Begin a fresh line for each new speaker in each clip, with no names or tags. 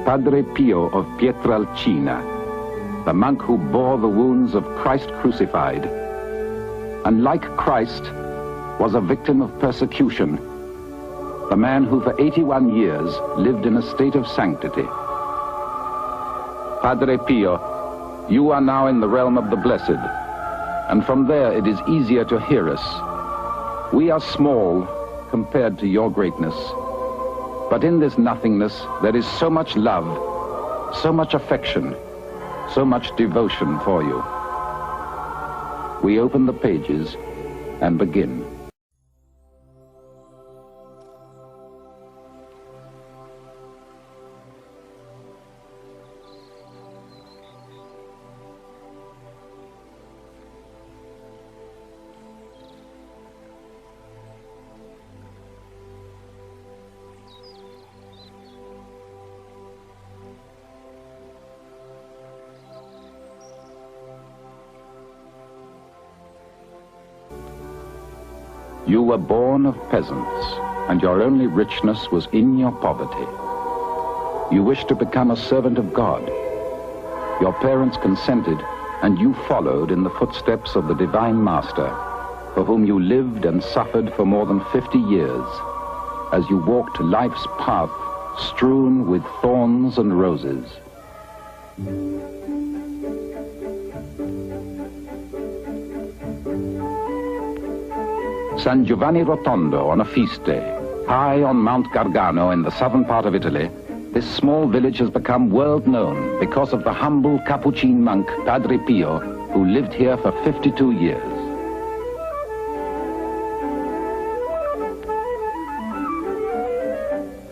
Padre Pio of Pietrelcina, the monk who bore the wounds of Christ crucified, and like Christ was a victim of persecution, the man who for 81 years lived in a state of sanctity. Padre Pio, you are now in the realm of the blessed, and from there it is easier to hear us. We are small compared to your greatness, but in this nothingness there is so much love, so much affection, so much devotion for you. We open the pages and begin. You were born of peasants, and your only richness was in your poverty. You wished to become a servant of God. Your parents consented, and you followed in the footsteps of the Divine Master, for whom you lived and suffered for more than 50 years, as you walked life's path strewn with thorns and roses. San Giovanni Rotondo on a feast day, high on Mount Gargano in the southern part of Italy, this small village has become world known because of the humble Capuchin monk Padre Pio, who lived here for 52 years.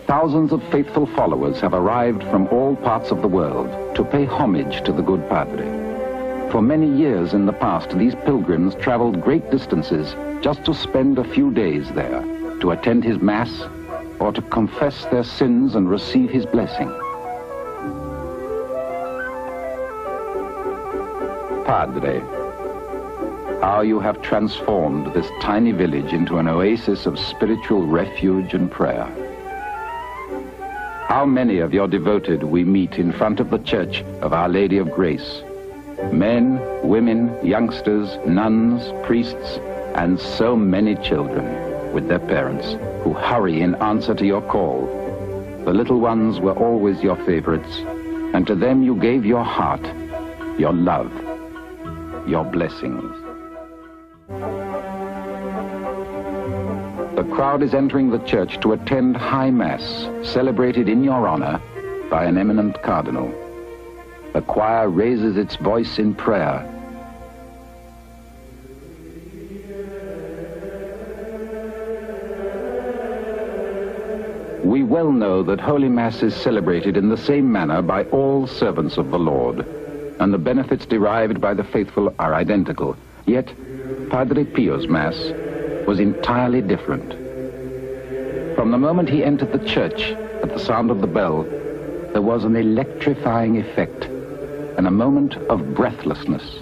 Thousands of faithful followers have arrived from all parts of the world to pay homage to the good Padre. For many years in the past, these pilgrims traveled great distances just to spend a few days there, to attend his Mass, or to confess their sins and receive his blessing. Padre, how you have transformed this tiny village into an oasis of spiritual refuge and prayer. How many of your devoted we meet in front of the church of Our Lady of Grace. Men, women, youngsters, nuns, priests, and so many children with their parents who hurry in answer to your call. The little ones were always your favorites, and to them you gave your heart, your love, your blessings. The crowd is entering the church to attend High Mass, celebrated in your honor by an eminent cardinal. The choir raises its voice in prayer. We well know that Holy Mass is celebrated in the same manner by all servants of the Lord, and the benefits derived by the faithful are identical. Yet, Padre Pio's Mass was entirely different. From the moment he entered the church at the sound of the bell, there was an electrifying effect and a moment of breathlessness.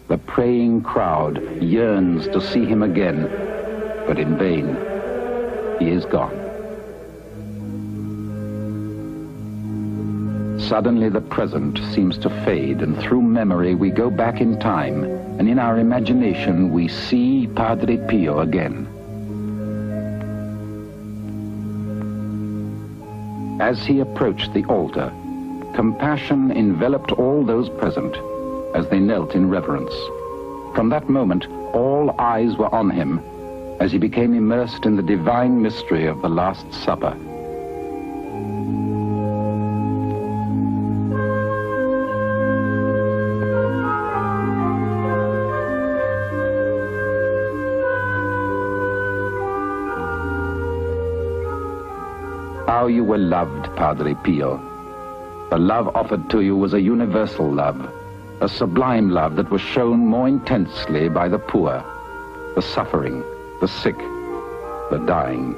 The praying crowd yearns to see him again, but in vain. He is gone. Suddenly the present seems to fade, and through memory we go back in time, and in our imagination we see Padre Pio again. As he approached the altar, compassion enveloped all those present as they knelt in reverence. From that moment, all eyes were on him as he became immersed in the divine mystery of the Last Supper. How you were loved, Padre Pio. The love offered to you was a universal love, a sublime love that was shown more intensely by the poor, the suffering, the sick, the dying.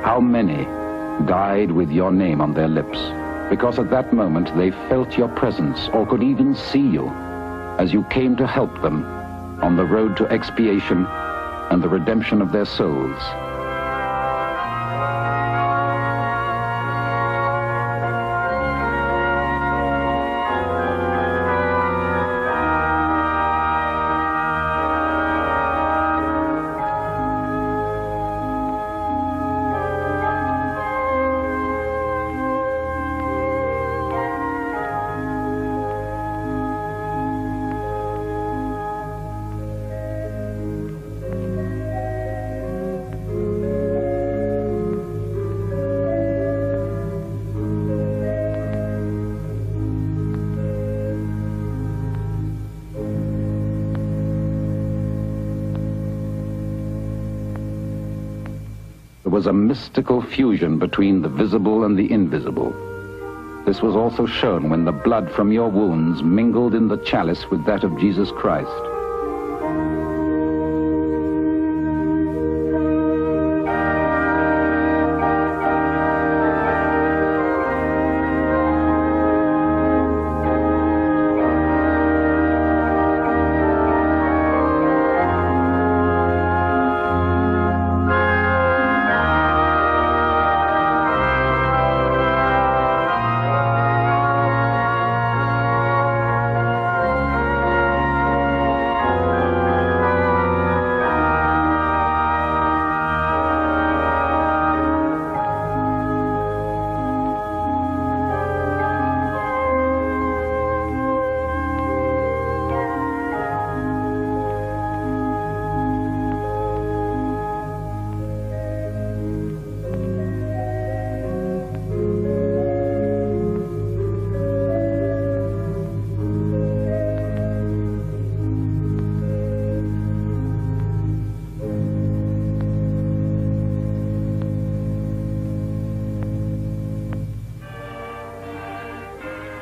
How many died with your name on their lips, because at that moment they felt your presence or could even see you as you came to help them on the road to expiation and the redemption of their souls. There was a mystical fusion between the visible and the invisible. This was also shown when the blood from your wounds mingled in the chalice with that of Jesus Christ.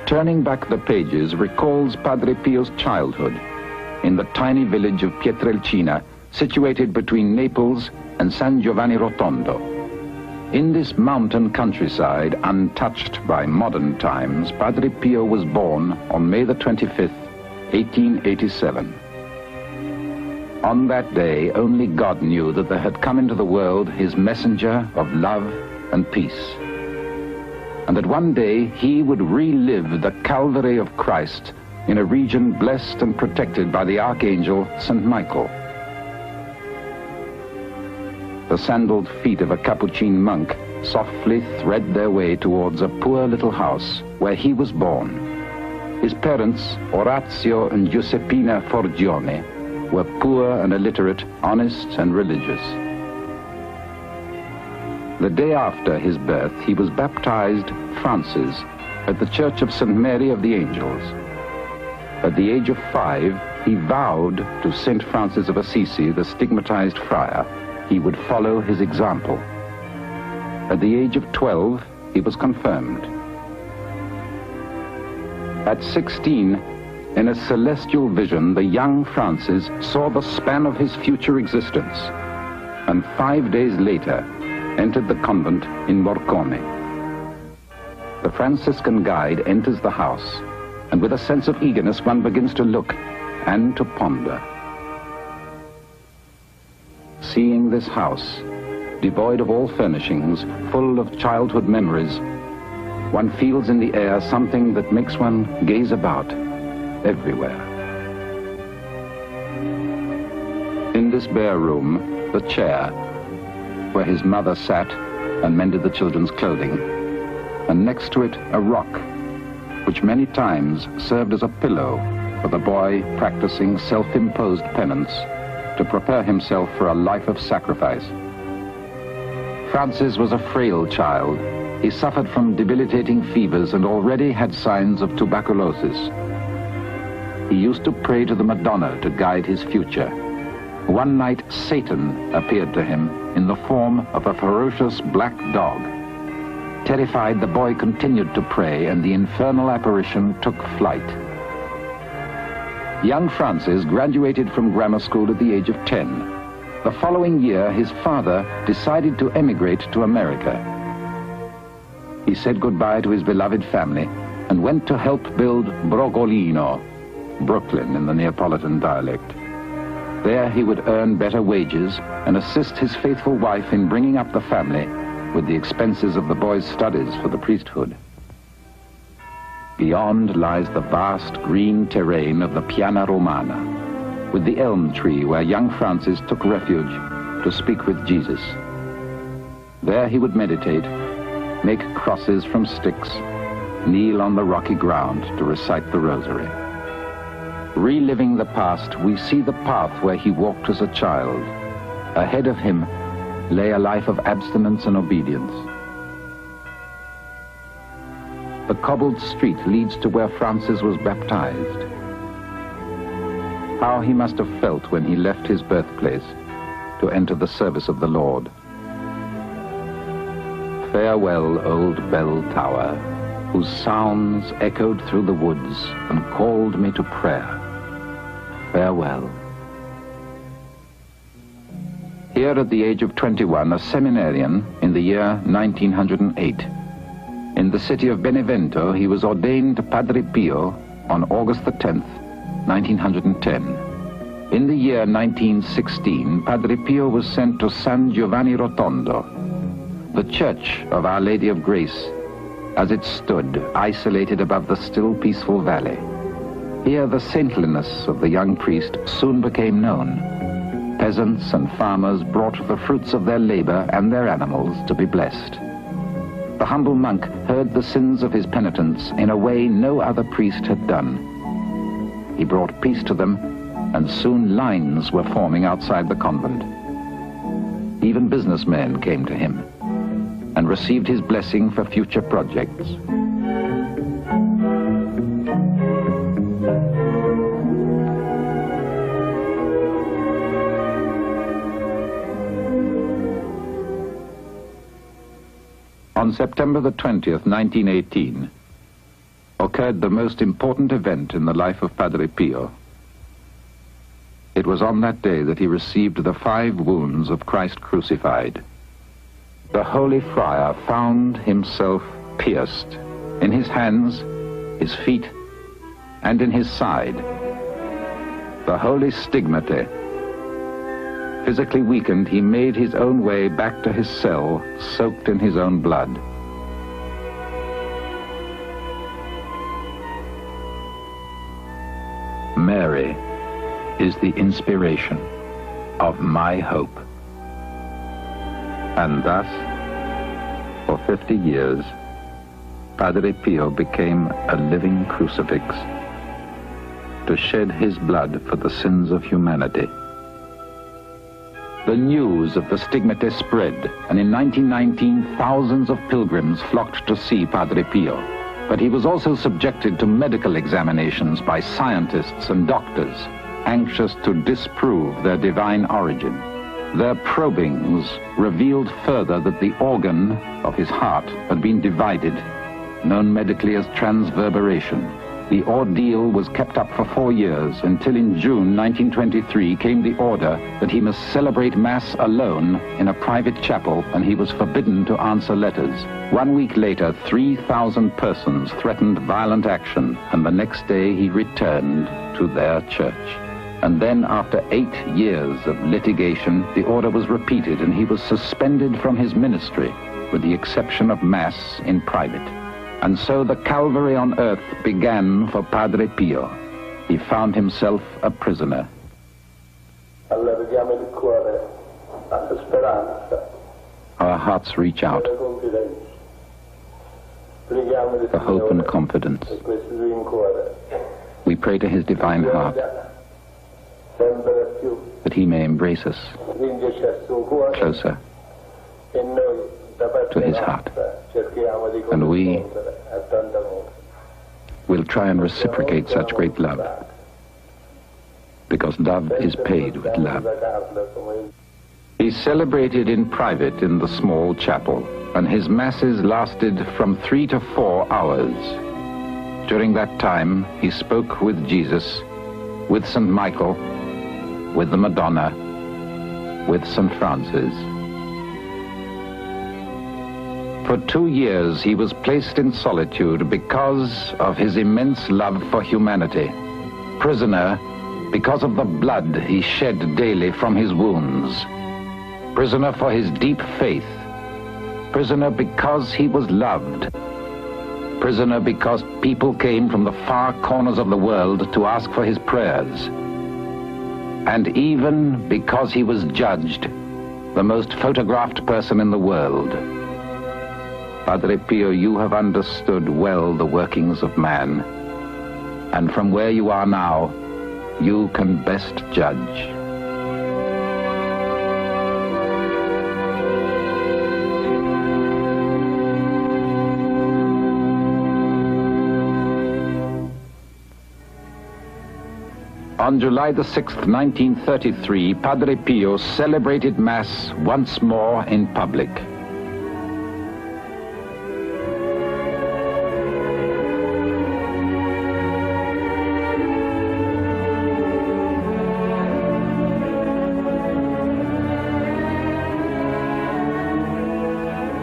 Turning back the pages recalls Padre Pio's childhood in the tiny village of Pietrelcina, situated between Naples and San Giovanni Rotondo. In this mountain countryside, untouched by modern times, Padre Pio was born on May the 25th, 1887. On that day, only God knew that there had come into the world his messenger of love and peace, and that one day he would relive the Calvary of Christ in a region blessed and protected by the Archangel St. Michael. The sandaled feet of a Capuchin monk softly thread their way towards a poor little house where he was born. His parents, Orazio and Giuseppina Forgione, were poor and illiterate, honest and religious. The day after his birth, he was baptized Francis at the Church of St. Mary of the Angels. At the age of 5, he vowed to St. Francis of Assisi, the stigmatized friar, he would follow his example. At the age of 12, he was confirmed. At 16, in a celestial vision, the young Francis saw the span of his future existence, and 5 days later, entered the convent in Morcone. The Franciscan guide enters the house, and with a sense of eagerness one begins to look and to ponder. Seeing this house, devoid of all furnishings, full of childhood memories, one feels in the air something that makes one gaze about everywhere. In this bare room, the chair where his mother sat and mended the children's clothing, and next to it a rock, which many times served as a pillow for the boy practicing self-imposed penance to prepare himself for a life of sacrifice. Francis was a frail child. He suffered from debilitating fevers and already had signs of tuberculosis. He used to pray to the Madonna to guide his future. One night, Satan appeared to him in the form of a ferocious black dog. Terrified, the boy continued to pray, and the infernal apparition took flight. Young Francis graduated from grammar school at the age of 10. The following year, his father decided to emigrate to America. He said goodbye to his beloved family and went to help build Brogolino, Brooklyn in the Neapolitan dialect. There he would earn better wages and assist his faithful wife in bringing up the family with the expenses of the boy's studies for the priesthood. Beyond lies the vast green terrain of the Piana Romana, with the elm tree where young Francis took refuge to speak with Jesus. There he would meditate, make crosses from sticks, kneel on the rocky ground to recite the rosary. Reliving the past, we see the path where he walked as a child. Ahead of him lay a life of abstinence and obedience. The cobbled street leads to where Francis was baptized. How he must have felt when he left his birthplace to enter the service of the Lord. Farewell, old bell tower, whose sounds echoed through the woods and called me to prayer. Farewell. Here at the age of 21, a seminarian in the year 1908. In the city of Benevento, he was ordained Padre Pio on August the 10th, 1910. In the year 1916, Padre Pio was sent to San Giovanni Rotondo, the church of Our Lady of Grace, as it stood isolated above the still peaceful valley. Here the saintliness of the young priest soon became known. Peasants and farmers brought the fruits of their labor and their animals to be blessed. The humble monk heard the sins of his penitents in a way no other priest had done. He brought peace to them, and soon lines were forming outside the convent. Even businessmen came to him and received his blessing for future projects. On September the 20th, 1918, occurred the most important event in the life of Padre Pio. It was on that day that he received the 5 wounds of Christ crucified. The holy friar found himself pierced in his hands, his feet, and in his side. The holy Stigmata. Physically weakened, he made his own way back to his cell, soaked in his own blood. Mary is the inspiration of my hope. And thus, for 50 years, Padre Pio became a living crucifix to shed his blood for the sins of humanity. The news of the Stigmata spread, and in 1919, thousands of pilgrims flocked to see Padre Pio. But he was also subjected to medical examinations by scientists and doctors, anxious to disprove their divine origin. Their probings revealed further that the organ of his heart had been divided, known medically as transverberation. The ordeal was kept up for 4 years until in June 1923 came the order that he must celebrate Mass alone in a private chapel, and he was forbidden to answer letters. 1 week later, 3,000 persons threatened violent action, and the next day he returned to their church. And then, after 8 years of litigation, the order was repeated and he was suspended from his ministry, with the exception of Mass in private. And so the Calvary on earth began for Padre Pio. He found himself a prisoner. Our hearts reach out for hope and confidence. We pray to his divine heart that he may embrace us closer to his heart. And we will try and reciprocate such great love, because love is paid with love. He celebrated in private in the small chapel, and his masses lasted from 3 to 4 hours. During that time, he spoke with Jesus, with St. Michael, with the Madonna, with St. Francis. For 2 years, he was placed in solitude because of his immense love for humanity. Prisoner, because of the blood he shed daily from his wounds. Prisoner for his deep faith. Prisoner because he was loved. Prisoner because people came from the far corners of the world to ask for his prayers. And even because he was judged the most photographed person in the world. Padre Pio, you have understood well the workings of man, and from where you are now, you can best judge. On July the 6th, 1933, Padre Pio celebrated Mass once more in public.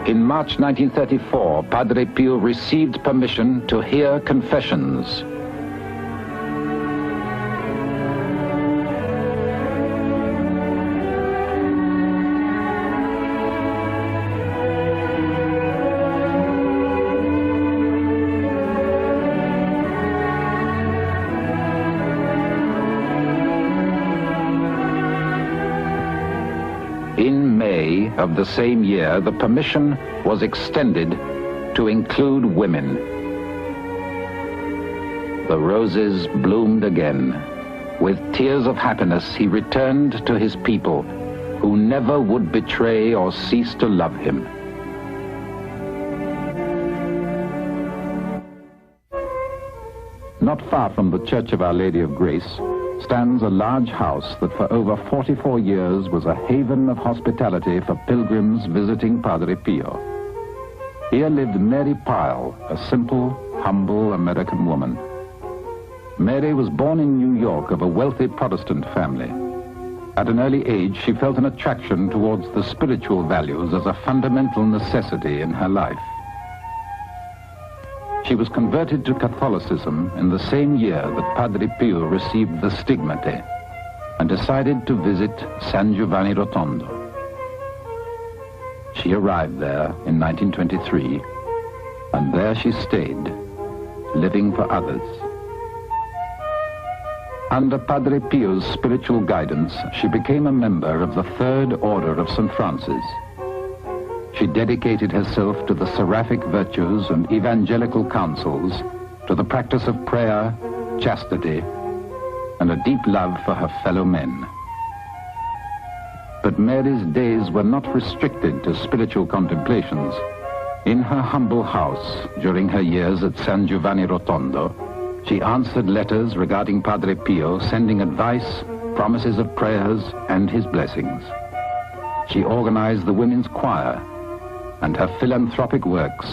In March 1934, Padre Pio received permission to hear confessions. In May of the same year, the permission was extended to include women. The roses bloomed again. With tears of happiness, he returned to his people, who never would betray or cease to love him. Not far from the Church of Our Lady of Grace stands a large house that for over 44 years was a haven of hospitality for pilgrims visiting Padre Pio. Here lived Mary Pyle, a simple, humble American woman. Mary was born in New York of a wealthy Protestant family. At an early age, she felt an attraction towards the spiritual values as a fundamental necessity in her life. She was converted to Catholicism in the same year that Padre Pio received the Stigmata and decided to visit San Giovanni Rotondo. She arrived there in 1923, and there she stayed, living for others. Under Padre Pio's spiritual guidance, she became a member of the Third Order of St. Francis. She dedicated herself to the seraphic virtues and evangelical counsels, to the practice of prayer, chastity, and a deep love for her fellow men. But Mary's days were not restricted to spiritual contemplations. In her humble house, during her years at San Giovanni Rotondo, she answered letters regarding Padre Pio, sending advice, promises of prayers, and his blessings. She organized the women's choir, and her philanthropic works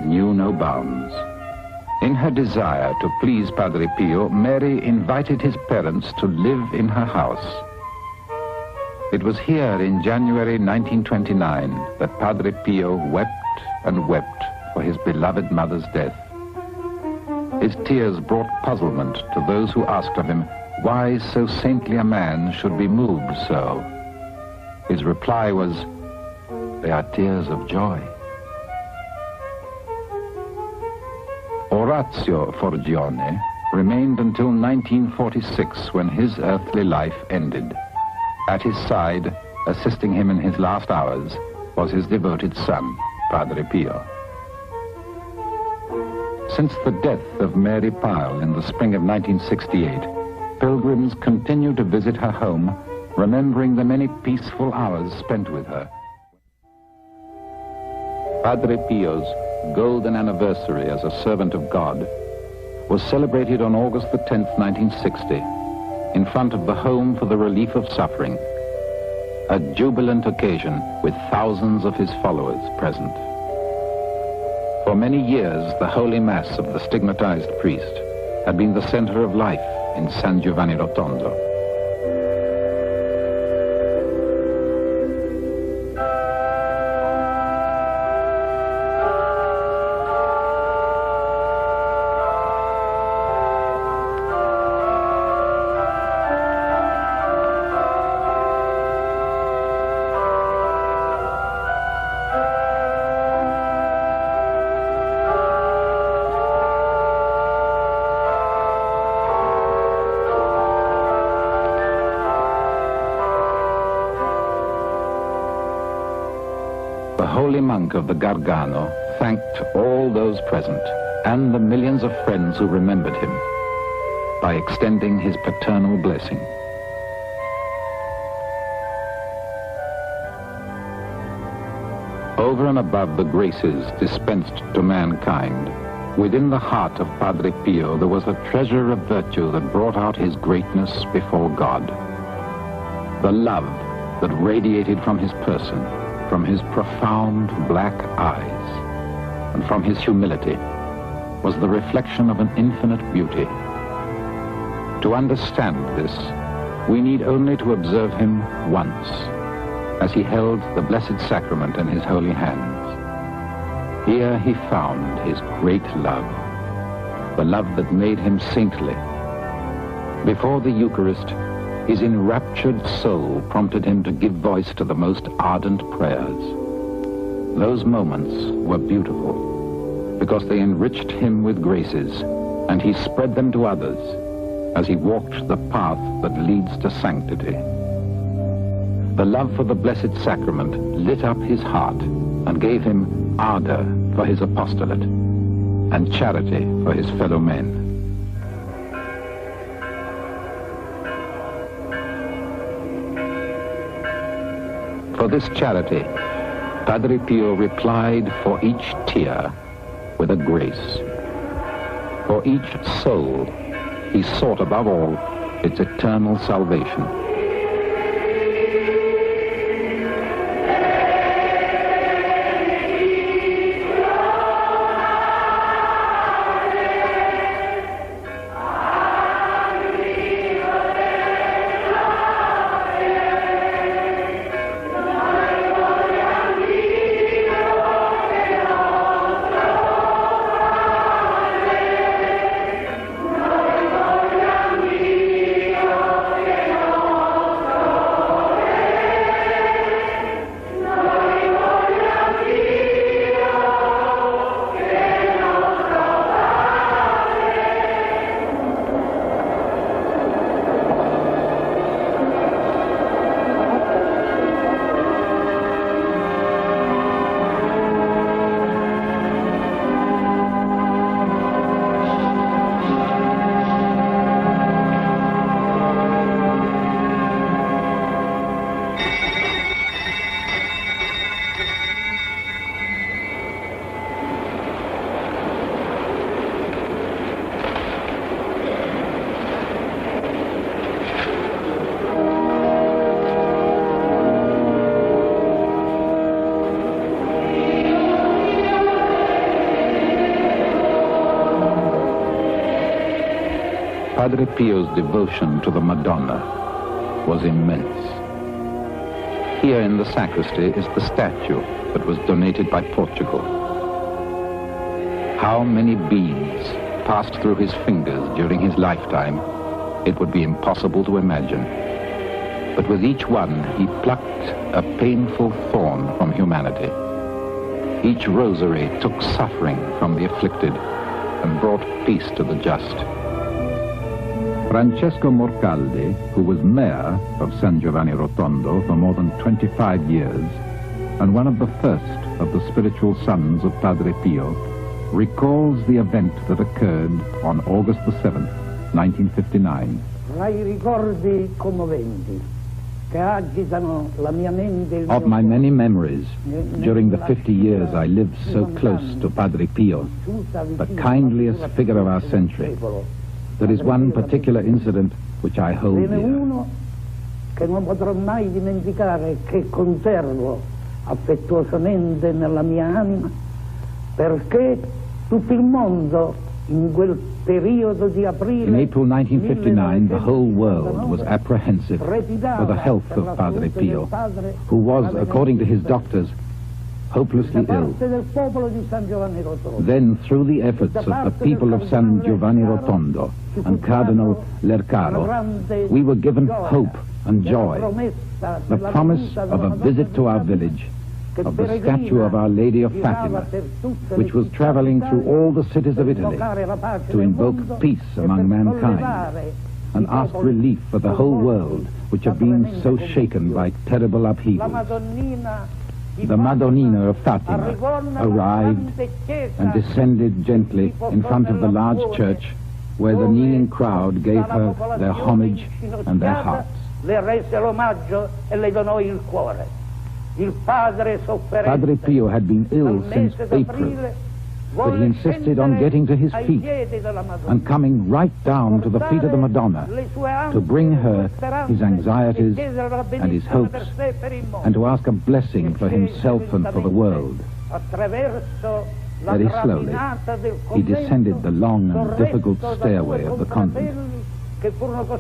knew no bounds. In her desire to please Padre Pio, Mary invited his parents to live in her house. It was here in January 1929 that Padre Pio wept and wept for his beloved mother's death. His tears brought puzzlement to those who asked of him why so saintly a man should be moved so. His reply was, "They are tears of joy." Orazio Forgione remained until 1946, when his earthly life ended. At his side, assisting him in his last hours, was his devoted son, Padre Pio. Since the death of Mary Pyle in the spring of 1968, pilgrims continue to visit her home, remembering the many peaceful hours spent with her. Padre Pio's golden anniversary as a servant of God was celebrated on August the 10th, 1960, in front of the Home for the Relief of Suffering, a jubilant occasion with thousands of his followers present. For many years, the Holy Mass of the stigmatized priest had been the center of life in San Giovanni Rotondo. The holy monk of the Gargano thanked all those present and the millions of friends who remembered him by extending his paternal blessing. Over and above the graces dispensed to mankind, within the heart of Padre Pio there was a treasure of virtue that brought out his greatness before God. The love that radiated from his person, from his profound black eyes, and from his humility, was the reflection of an infinite beauty. To understand this, we need only to observe him once, as he held the Blessed Sacrament in his holy hands. Here he found his great love, the love that made him saintly. Before the Eucharist, his enraptured soul prompted him to give voice to the most ardent prayers. Those moments were beautiful because they enriched him with graces, and he spread them to others as he walked the path that leads to sanctity. The love for the Blessed Sacrament lit up his heart and gave him ardor for his apostolate and charity for his fellow men. For this charity, Padre Pio replied for each tear with a grace. For each soul, he sought above all its eternal salvation. Padre Pio's devotion to the Madonna was immense. Here in the sacristy is the statue that was donated by Portugal. How many beads passed through his fingers during his lifetime, it would be impossible to imagine. But with each one, he plucked a painful thorn from humanity. Each rosary took suffering from the afflicted and brought peace to the just. Francesco Morcaldi, who was mayor of San Giovanni Rotondo for more than 25 years, and one of the first of the spiritual sons of Padre Pio, recalls the event that occurred on August the 7th, 1959. Of my many memories, during the 50 years I lived so close to Padre Pio, the kindliest figure of our century, there is one particular incident which I hold dear.
Che non potrò mai dimenticare, che conservo affettuosamente nella mia anima, perché tutto il mondo in quel periodo di aprile.
In April 1959, the whole world was apprehensive for the health of Padre Pio, who was, according to his doctors, hopelessly ill. Then, through the efforts of the people of San Giovanni Rotondo and Cardinal Lercaro, we were given hope and joy. The promise of a visit to our village, of the statue of Our Lady of Fatima, which was traveling through all the cities of Italy to invoke peace among mankind and ask relief for the whole world, which had been so shaken by terrible upheavals. The Madonnina of Fatima arrived and descended gently in front of the large church where the kneeling crowd gave her their homage and their hearts. Padre Pio had been ill since April, but he insisted on getting to his feet and coming right down to the feet of the Madonna to bring her his anxieties and his hopes and to ask a blessing for himself and for the world. Very slowly, he descended the long and difficult stairway of the convent.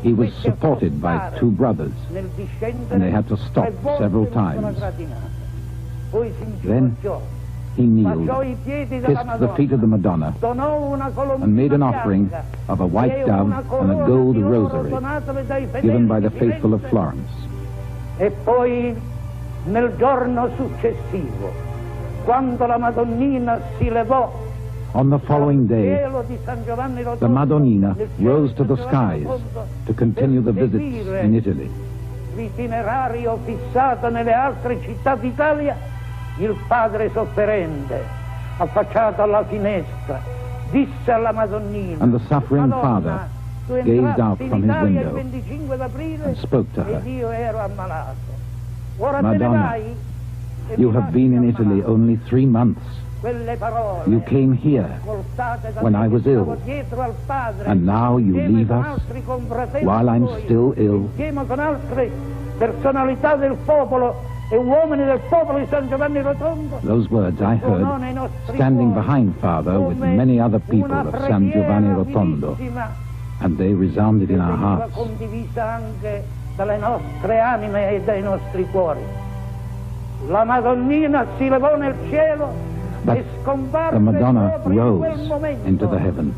He was supported by two brothers, and they had to stop several times. Then he kneeled, kissed the feet of the Madonna, and made an offering of a white dove and a gold rosary given by the faithful of Florence.
E poi, nel giorno successivo, quando la Madonnina si levò,
on the following day, the Madonnina rose to the skies to continue the visits in Italy.
L'itinerario fissato nelle altre città d'Italia, il padre sofferente, affacciato alla finestra, disse alla Madonnina,
and the suffering father gazed out from his window and spoke to her. Madonna, you have been in Italy only 3 months. You came here when I was ill, and now you leave us while I'm still ill. Those words I heard standing behind Father with many other people of San Giovanni Rotondo, and they resounded in our hearts.
La Madonnina si levò nel cielo.
But the Madonna rose into the heavens.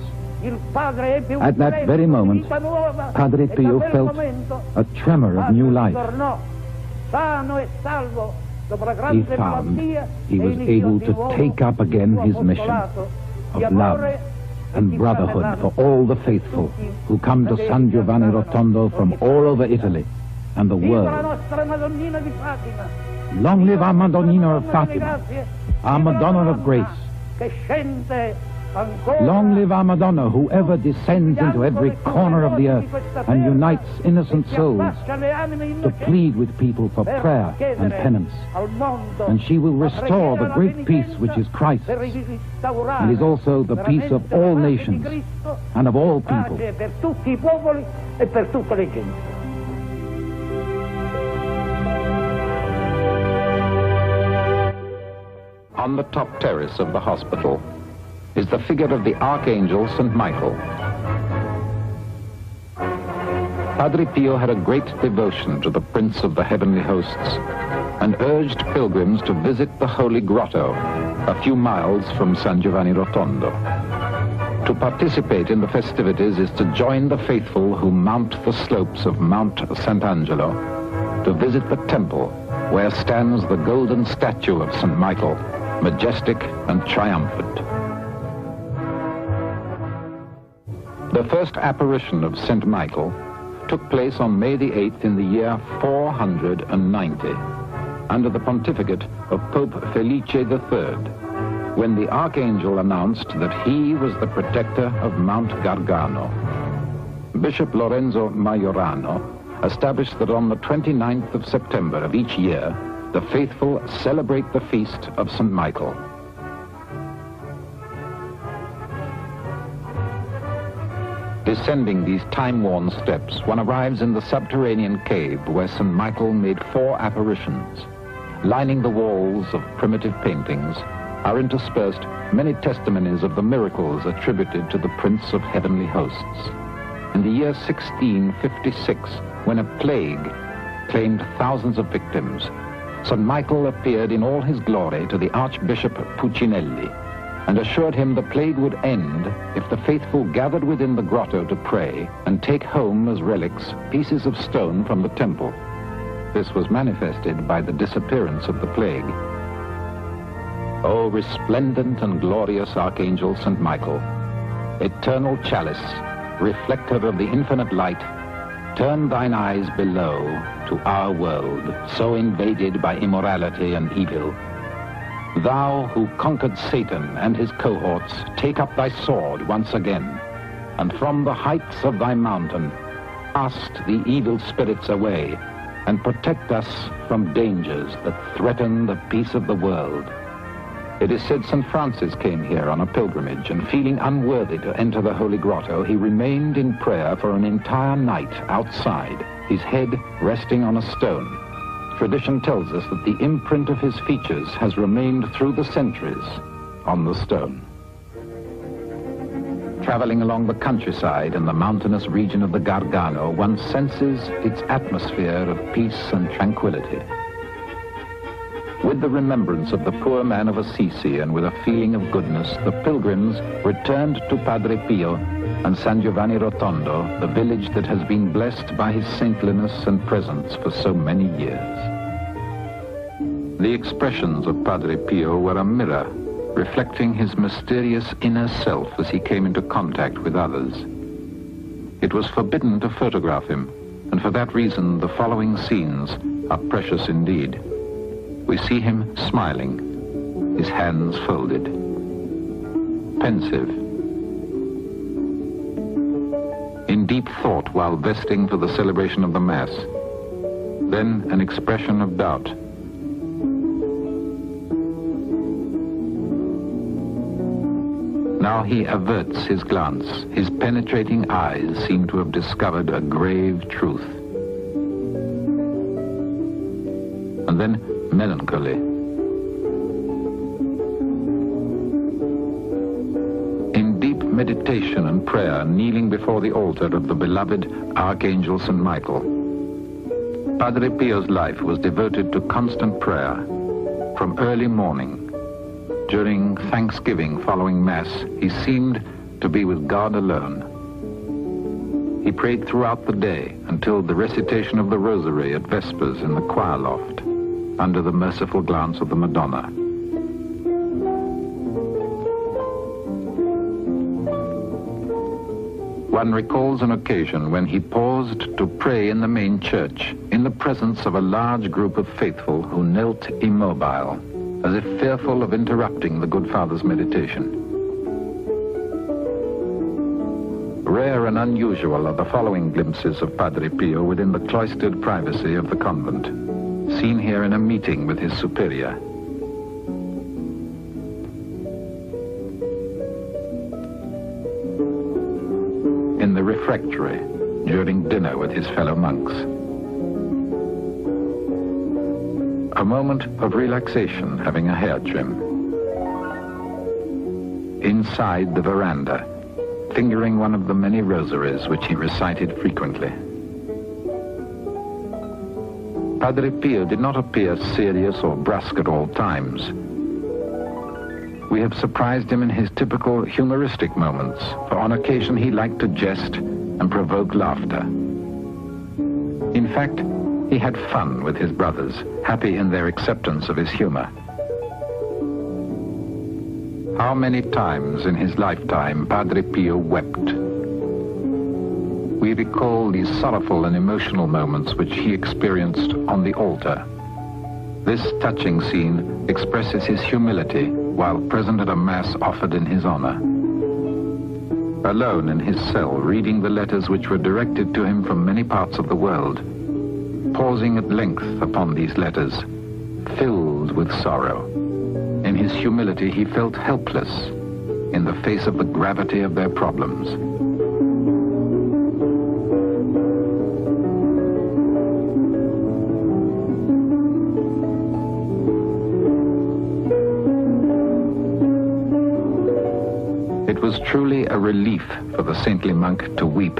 At that very moment, Padre Pio felt a tremor of new life. He found he was able to take up again his mission of love and brotherhood for all the faithful who come to San Giovanni Rotondo from all over Italy and the world. Long live our Madonnina of Fatima, our Madonna of Grace. Long live our Madonna, who ever descends into every corner of the earth and unites innocent souls to plead with people for prayer and penance. And she will restore the great peace which is Christ's, and is also the peace of all nations and of all people. On the top terrace of the hospital is the figure of the Archangel St. Michael. Padre Pio had a great devotion to the Prince of the Heavenly Hosts and urged pilgrims to visit the Holy Grotto, a few miles from San Giovanni Rotondo. To participate in the festivities is to join the faithful who mount the slopes of Mount Sant'Angelo to visit the temple where stands the golden statue of St. Michael, majestic and triumphant. The first apparition of St. Michael took place on May the 8th in the year 490, under the pontificate of Pope Felice III, when the Archangel announced that he was the protector of Mount Gargano. Bishop Lorenzo Majorano established that on the 29th of September of each year, the faithful celebrate the feast of St. Michael. Descending these time-worn steps, one arrives in the subterranean cave where St. Michael made 4 apparitions. Lining the walls of primitive paintings are interspersed many testimonies of the miracles attributed to the Prince of Heavenly Hosts. In the year 1656, when a plague claimed thousands of victims, St. Michael appeared in all his glory to the Archbishop Puccinelli and assured him the plague would end if the faithful gathered within the grotto to pray and take home as relics pieces of stone from the temple. This was manifested by the disappearance of the plague. O resplendent and glorious Archangel St. Michael, eternal chalice, reflector of the infinite light, turn thine eyes below to our world, so invaded by immorality and evil. Thou who conquered Satan and his cohorts, take up thy sword once again, and from the heights of thy mountain, cast the evil spirits away, and protect us from dangers that threaten the peace of the world. It is said St. Francis came here on a pilgrimage, and feeling unworthy to enter the Holy Grotto, he remained in prayer for an entire night outside, his head resting on a stone. Tradition tells us that the imprint of his features has remained through the centuries on the stone. Traveling along the countryside in the mountainous region of the Gargano, one senses its atmosphere of peace and tranquility. With the remembrance of the poor man of Assisi and with a feeling of goodness, the pilgrims returned to Padre Pio and San Giovanni Rotondo, the village that has been blessed by his saintliness and presence for so many years. The expressions of Padre Pio were a mirror, reflecting his mysterious inner self as he came into contact with others. It was forbidden to photograph him, and for that reason the following scenes are precious indeed. We see him smiling, his hands folded, pensive, in deep thought while vesting for the celebration of the Mass, then an expression of doubt. Now he averts his glance. His penetrating eyes seem to have discovered a grave truth. And then melancholy. In deep meditation and prayer, kneeling before the altar of the beloved Archangel St. Michael, Padre Pio's life was devoted to constant prayer from early morning. During Thanksgiving following Mass, he seemed to be with God alone. He prayed throughout the day until the recitation of the Rosary at Vespers in the choir loft, under the merciful glance of the Madonna. One recalls an occasion when he paused to pray in the main church, in the presence of a large group of faithful who knelt immobile, as if fearful of interrupting the good Father's meditation. Rare and unusual are the following glimpses of Padre Pio within the cloistered privacy of the convent, seen here in a meeting with his superior. In the refectory, during dinner with his fellow monks. A moment of relaxation, having a hair trim. Inside the veranda, fingering one of the many rosaries which he recited frequently. Padre Pio did not appear serious or brusque at all times. We have surprised him in his typical humoristic moments, for on occasion he liked to jest and provoke laughter. In fact, he had fun with his brothers, happy in their acceptance of his humor. How many times in his lifetime Padre Pio wept. We recall these sorrowful and emotional moments which he experienced on the altar. This touching scene expresses his humility while present at a Mass offered in his honor. Alone in his cell, reading the letters which were directed to him from many parts of the world, pausing at length upon these letters, filled with sorrow. In his humility, he felt helpless in the face of the gravity of their problems. It was truly a relief for the saintly monk to weep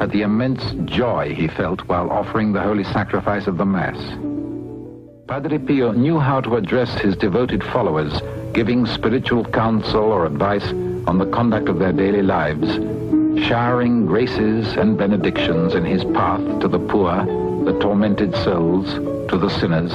at the immense joy he felt while offering the holy sacrifice of the Mass. Padre Pio knew how to address his devoted followers, giving spiritual counsel or advice on the conduct of their daily lives, showering graces and benedictions in his path to the poor, the tormented souls, to the sinners.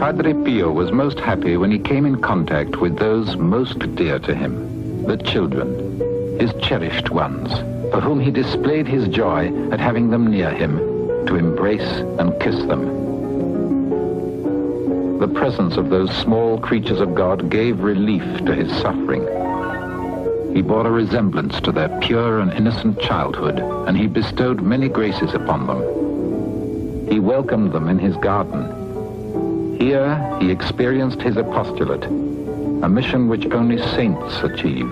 Padre Pio was most happy when he came in contact with those most dear to him, the children, his cherished ones, for whom he displayed his joy at having them near him, to embrace and kiss them. The presence of those small creatures of God gave relief to his suffering. He bore a resemblance to their pure and innocent childhood, and he bestowed many graces upon them. He welcomed them in his garden. Here he experienced his apostolate, a mission which only saints achieve.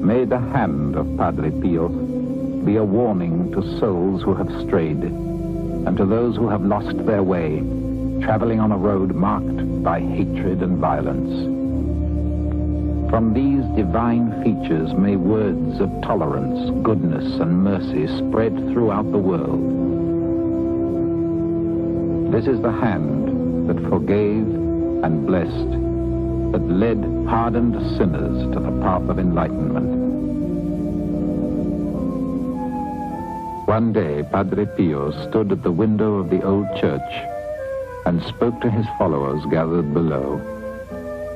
May the hand of Padre Pio be a warning to souls who have strayed, and to those who have lost their way, traveling on a road marked by hatred and violence. From these divine features may words of tolerance, goodness, and mercy spread throughout the world. This is the hand that forgave and blessed, that led hardened sinners to the path of enlightenment. One day, Padre Pio stood at the window of the old church and spoke to his followers gathered below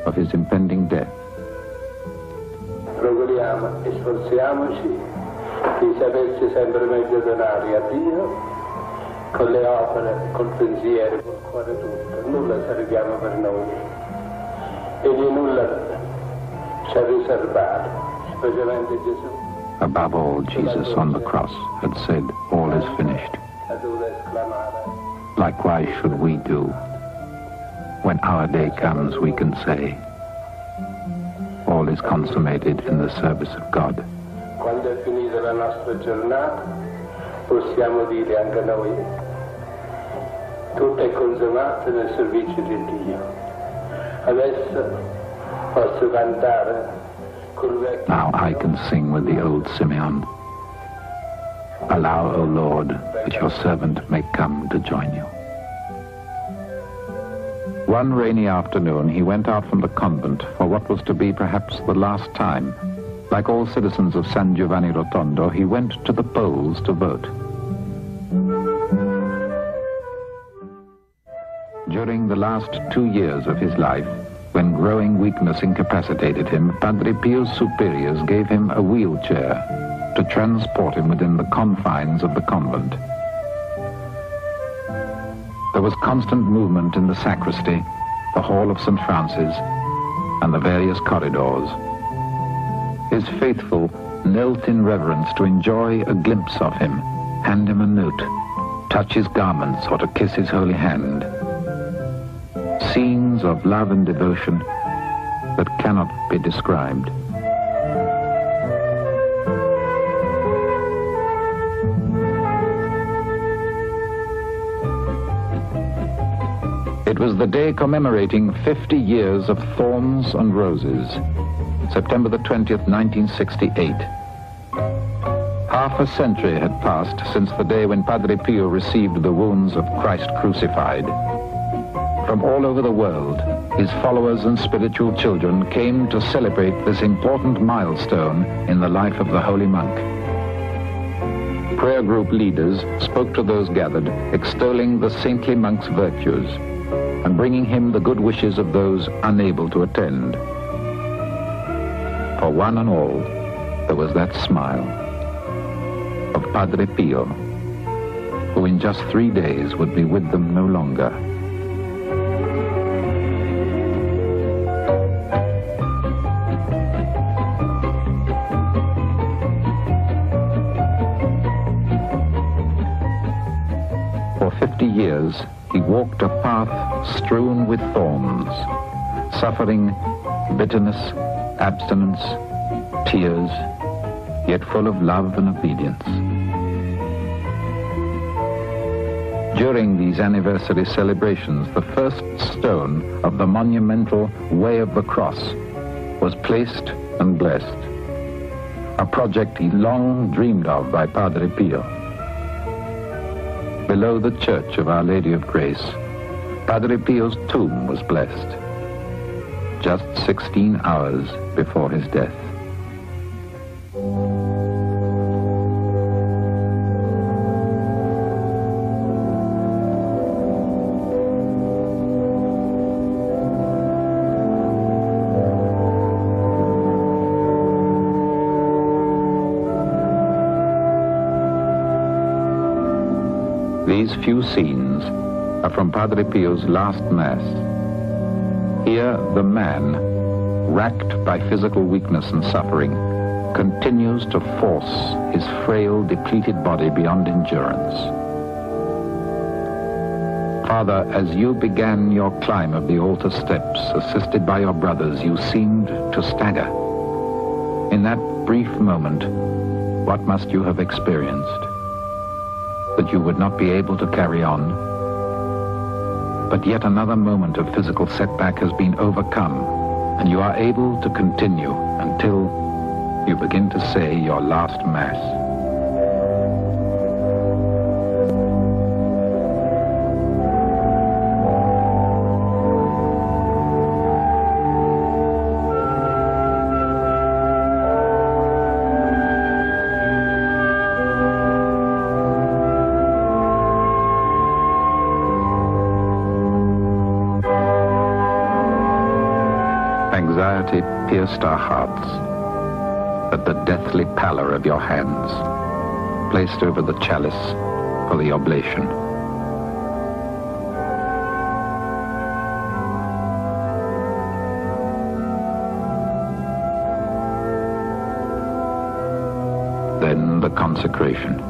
of his impending death.
Procuriamo e sforziamoci di sapersi sempre meglio donare a Dio con le opere, col pensiero, col cuore tutto. Nulla serviamo per noi e di nulla ci ha riservato, specialmente Gesù.
Above all, Jesus on the cross had said, "All is finished." Likewise should we do. When our day comes, we can say, all is consummated in the service of God.
Quando è finita la nostra giornata, possiamo dire anche noi, tutto è consumato nel servizio di Dio. Adesso posso cantare col vecchio.
Now I can sing with the old Simeon. Allow, O Lord, that your servant may come to join you. One rainy afternoon, he went out from the convent for what was to be perhaps the last time. Like all citizens of San Giovanni Rotondo, he went to the polls to vote. During the last 2 years of his life, when growing weakness incapacitated him, Padre Pio's superiors gave him a wheelchair to transport him within the confines of the convent. There was constant movement in the sacristy, the hall of St. Francis, and the various corridors. His faithful knelt in reverence to enjoy a glimpse of him, hand him a note, touch his garments, or to kiss his holy hand. Scenes of love and devotion that cannot be described. It was the day commemorating 50 years of Thorns and Roses, September the 20th, 1968. Half a century had passed since the day when Padre Pio received the wounds of Christ crucified. From all over the world, his followers and spiritual children came to celebrate this important milestone in the life of the holy monk. Prayer group leaders spoke to those gathered, extolling the saintly monk's virtues and bringing him the good wishes of those unable to attend. For one and all, there was that smile of Padre Pio, who in just 3 days would be with them no longer. For 50 years, he walked a path strewn with thorns, suffering bitterness, abstinence, tears, yet full of love and obedience. During these anniversary celebrations, the first stone of the monumental Way of the Cross was placed and blessed, a project he long dreamed of by Padre Pio. Below the Church of Our Lady of Grace, Padre Pio's tomb was blessed, just 16 hours before his death. These few scenes are from Padre Pio's last Mass. Here, the man, racked by physical weakness and suffering, continues to force his frail, depleted body beyond endurance. Father, as you began your climb of the altar steps, assisted by your brothers, you seemed to stagger. In that brief moment, what must you have experienced? That you would not be able to carry on. But yet another moment of physical setback has been overcome, and you are able to continue until you begin to say your last Mass. Anxiety pierced our hearts at the deathly pallor of your hands, placed over the chalice for the oblation. Then the consecration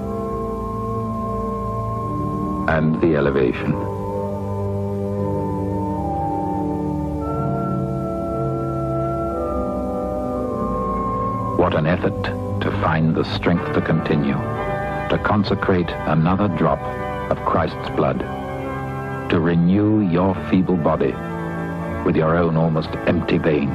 and the elevation. What an effort to find the strength to continue, to consecrate another drop of Christ's blood, to renew your feeble body with your own almost empty veins.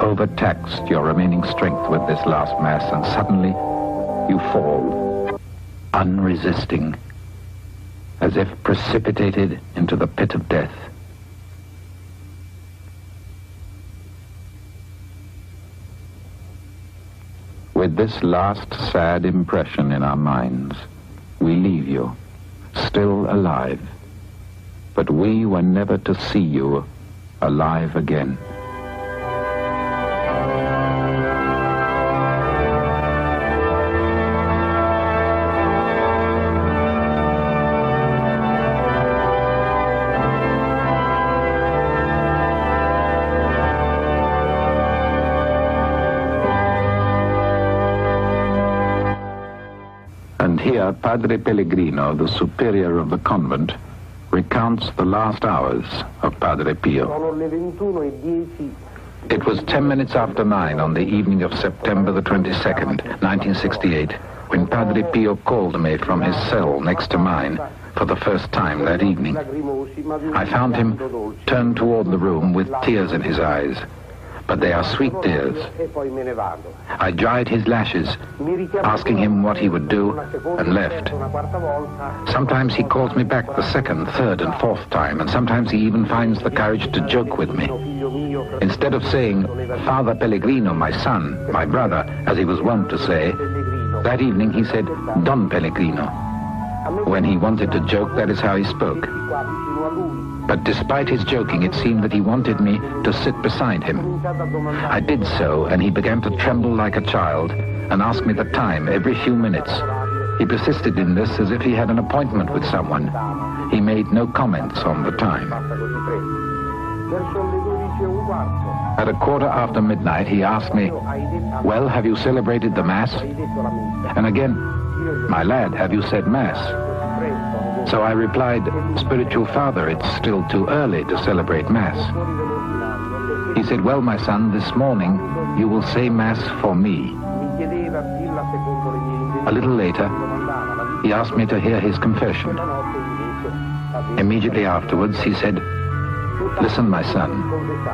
Overtaxed your remaining strength with this last Mass, and suddenly you fall, unresisting, as if precipitated into the pit of death. With this last sad impression in our minds, we leave you, still alive, but we were never to see you alive again. And here, Padre Pellegrino, the superior of the convent, recounts the last hours of Padre Pio. It was 10 minutes after 9 on the evening of September the 22nd, 1968, when Padre Pio called me from his cell next to mine for the first time that evening. I found him turned toward the room with tears in his eyes, but they are sweet tears. I dried his lashes, asking him what he would do, and left. Sometimes he calls me back the second, third, and fourth time, and sometimes he even finds the courage to joke with me. Instead of saying, "Father Pellegrino, my son, my brother," as he was wont to say, that evening he said, "Don Pellegrino." When he wanted to joke, that is how he spoke. But despite his joking, it seemed that he wanted me to sit beside him. I did so, and he began to tremble like a child and ask me the time every few minutes. He persisted in this as if he had an appointment with someone. He made no comments on the time. At midnight, he asked me, "Well, have you celebrated the Mass?" And again, "My lad, have you said Mass?" So I replied, "Spiritual Father, it's still too early to celebrate Mass." He said, "Well, my son, this morning you will say Mass for me." A little later, he asked me to hear his confession. Immediately afterwards, he said, "Listen, my son,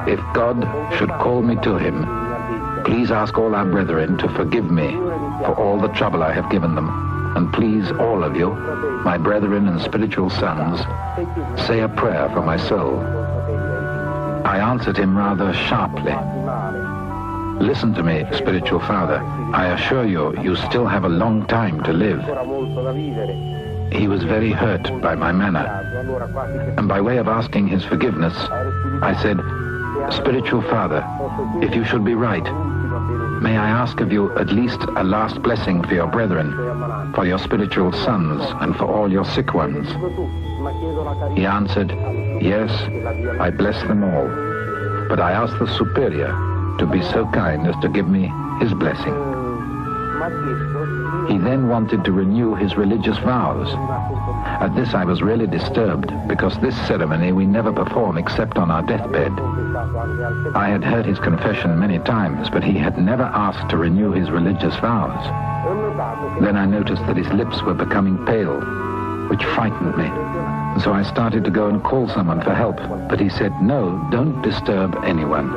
if God should call me to him, please ask all our brethren to forgive me for all the trouble I have given them. And please, all of you, my brethren and spiritual sons, say a prayer for my soul." I answered him rather sharply. "Listen to me, Spiritual Father. I assure you, you still have a long time to live. he was very hurt by my manner, and by way of asking his forgiveness, I said, "Spiritual Father, if you should be right, may I ask of you at least a last blessing for your brethren, for your spiritual sons, and for all your sick ones?" He answered, "Yes, I bless them all, but I ask the Superior to be so kind as to give me his blessing." He then wanted to renew his religious vows. At this I was really disturbed, because this ceremony we never perform except on our deathbed. I had heard his confession many times, but he had never asked to renew his religious vows. Then I noticed that his lips were becoming pale, which frightened me. So I started to go and call someone for help, but he said, "No, don't disturb anyone."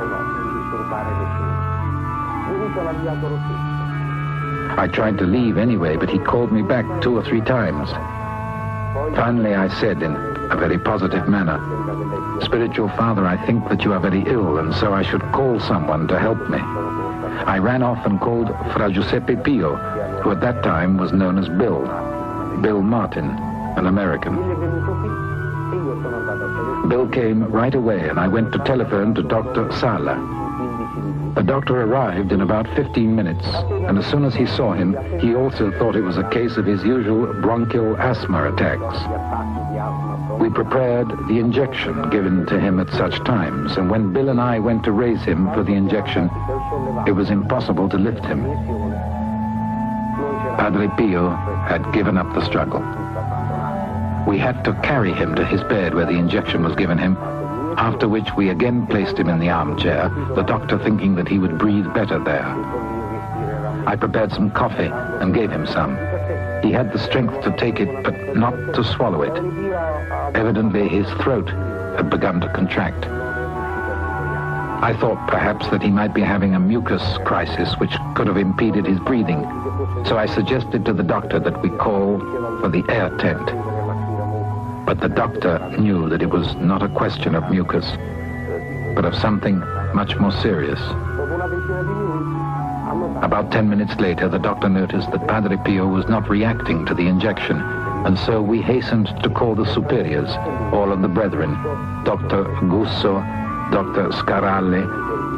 I tried to leave anyway, but he called me back 2 or 3 times. Finally I said in a very positive manner, "Spiritual Father, I think that you are very ill, and so I should call someone to help me." I ran off and called Fra Giuseppe Pio, who at that time was known as Bill Martin, an American. Bill came right away, and I went to telephone to Dr. Sala. The doctor arrived in about 15 minutes, and as soon as he saw him, he also thought it was a case of his usual bronchial asthma attacks. We prepared the injection given to him at such times, and when Bill and I went to raise him for the injection, it was impossible to lift him. Padre Pio had given up the struggle. We had to carry him to his bed where the injection was given him, after which we again placed him in the armchair, the doctor thinking that he would breathe better there. I prepared some coffee and gave him some. He had the strength to take it, but not to swallow it. Evidently his throat had begun to contract. I thought perhaps that he might be having a mucus crisis which could have impeded his breathing, so I suggested to the doctor that we call for the air tent. But the doctor knew that it was not a question of mucus, but of something much more serious. About 10 minutes later, the doctor noticed that Padre Pio was not reacting to the injection, and so we hastened to call the superiors, all of the brethren, Dr. Gusso, Dr. Scaralli,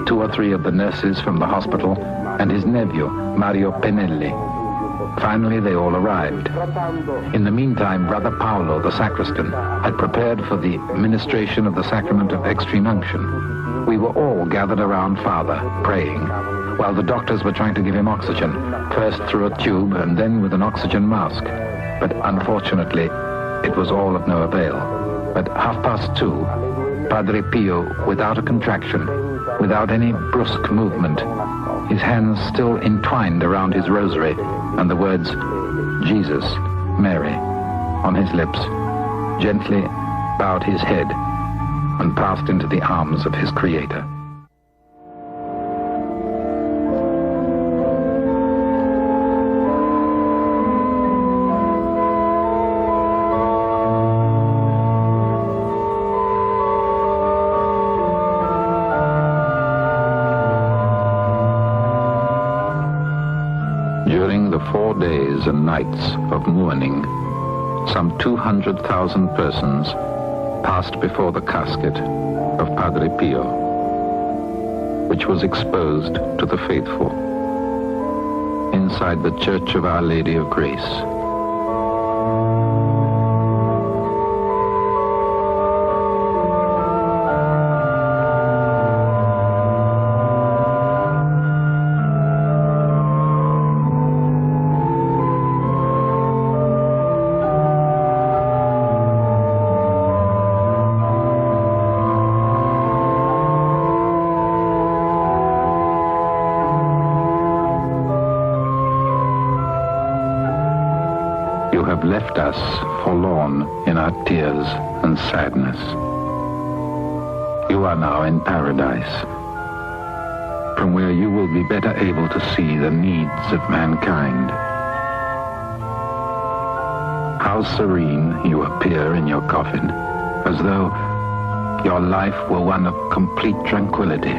2 or 3 of the nurses from the hospital, and his nephew, Mario Penelli. Finally, they all arrived. In the meantime, Brother Paolo, the sacristan, had prepared for the ministration of the sacrament of extreme unction. We were all gathered around Father, praying, while the doctors were trying to give him oxygen, first through a tube and then with an oxygen mask. But unfortunately, it was all of no avail. At 2:30, Padre Pio, without a contraction, without any brusque movement, his hands still entwined around his rosary, and the words, "Jesus, Mary," on his lips, gently bowed his head and passed into the arms of his Creator. During the 4 days and nights of mourning, some 200,000 persons passed before the casket of Padre Pio, which was exposed to the faithful inside the Church of Our Lady of Grace. You have left us forlorn in our tears and sadness. You are now in paradise, from where you will be better able to see the needs of mankind. How serene you appear in your coffin, as though your life were one of complete tranquility.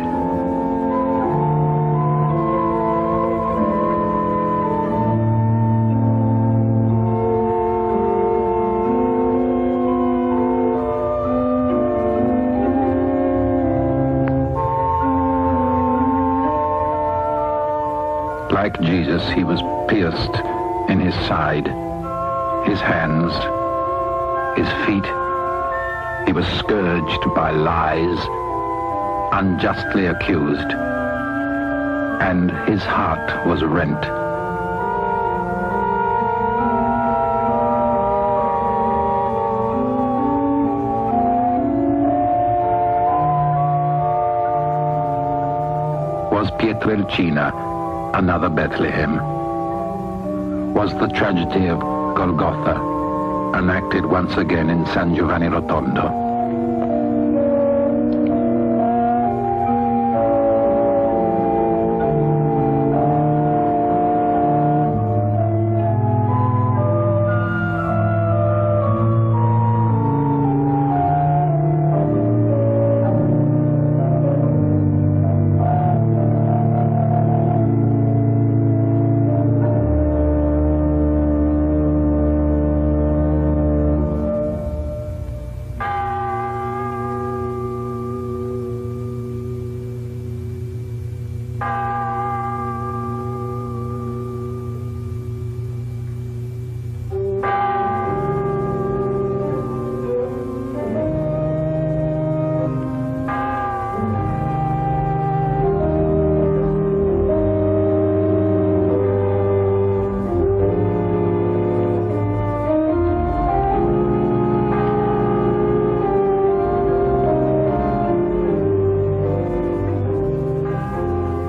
like Jesus, he was pierced in his side, his hands, his feet. He was scourged by lies, unjustly accused, and his heart was rent. Was Pietrelcina another Bethlehem? Was the tragedy of Golgotha enacted once again in San Giovanni Rotondo?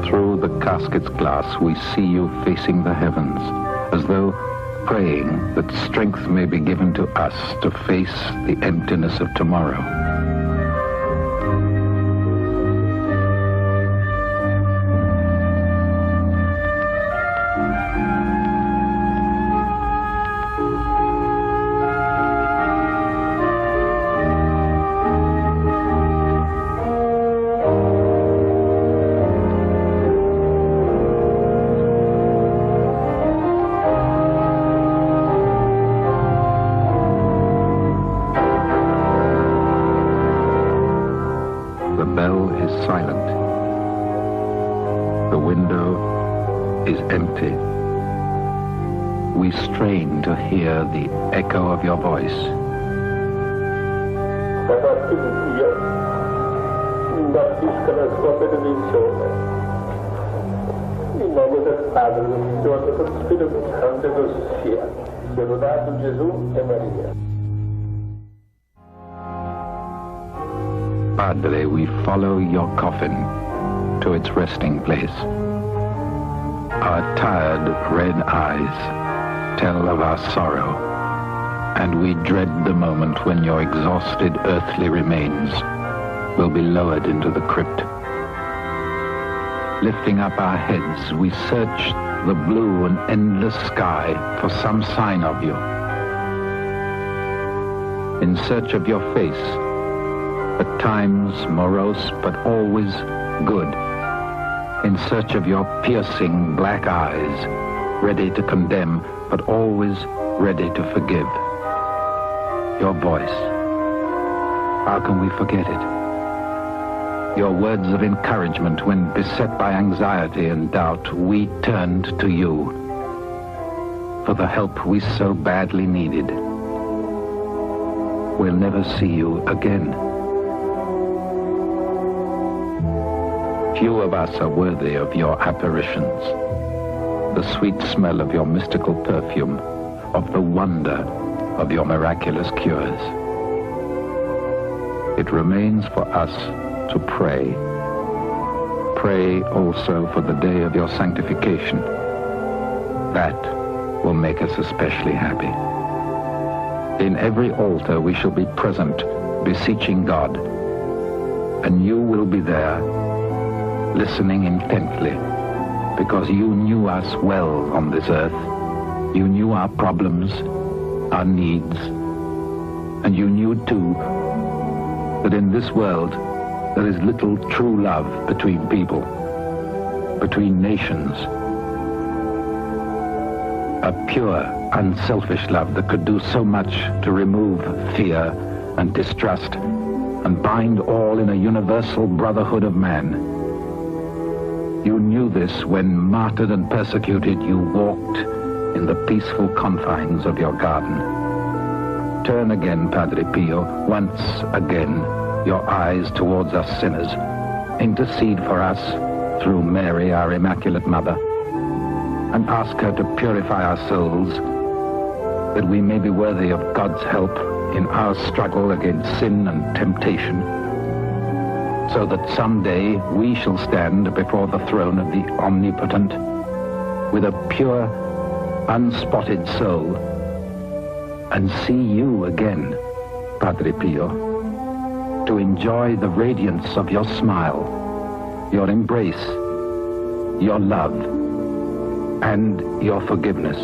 Through the casket's glass, we see you facing the heavens, as though praying that strength may be given to us to face the emptiness of tomorrow. The bell is silent. The window is empty. We strain to hear the echo of your voice.
Da parte di Dio, imbastisca la sua benedizione. In nome del Padre, del Figlio e dello Spirito Santo, così sia. Sia lodato Gesù e Maria.
Padre, we follow your coffin to its resting place. Our tired red eyes tell of our sorrow, and we dread the moment when your exhausted earthly remains will be lowered into the crypt. Lifting up our heads, we search the blue and endless sky for some sign of you. In search of your face, at times morose but always good, in search of your piercing black eyes, ready to condemn but always ready to forgive. Your voice, how can we forget it? Your words of encouragement when beset by anxiety and doubt, we turned to you for the help we so badly needed. We'll never see you again. Few of us are worthy of your apparitions, the sweet smell of your mystical perfume, of the wonder of your miraculous cures. It remains for us to pray. Pray also for the day of your sanctification. That will make us especially happy. In every altar we shall be present, beseeching God, and you will be there, listening intently, because you knew us well on this earth. You knew our problems, our needs, and you knew too that in this world there is little true love between people, between nations. A pure, unselfish love that could do so much to remove fear and distrust and bind all in a universal brotherhood of man. You knew this when, martyred and persecuted, you walked in the peaceful confines of your garden. Turn again, Padre Pio, once again, your eyes towards us sinners. Intercede for us through Mary, our Immaculate Mother, and ask her to purify our souls, that we may be worthy of God's help in our struggle against sin and temptation, so that someday we shall stand before the throne of the Omnipotent with a pure, unspotted soul, and see you again, Padre Pio, to enjoy the radiance of your smile, your embrace, your love, and your forgiveness.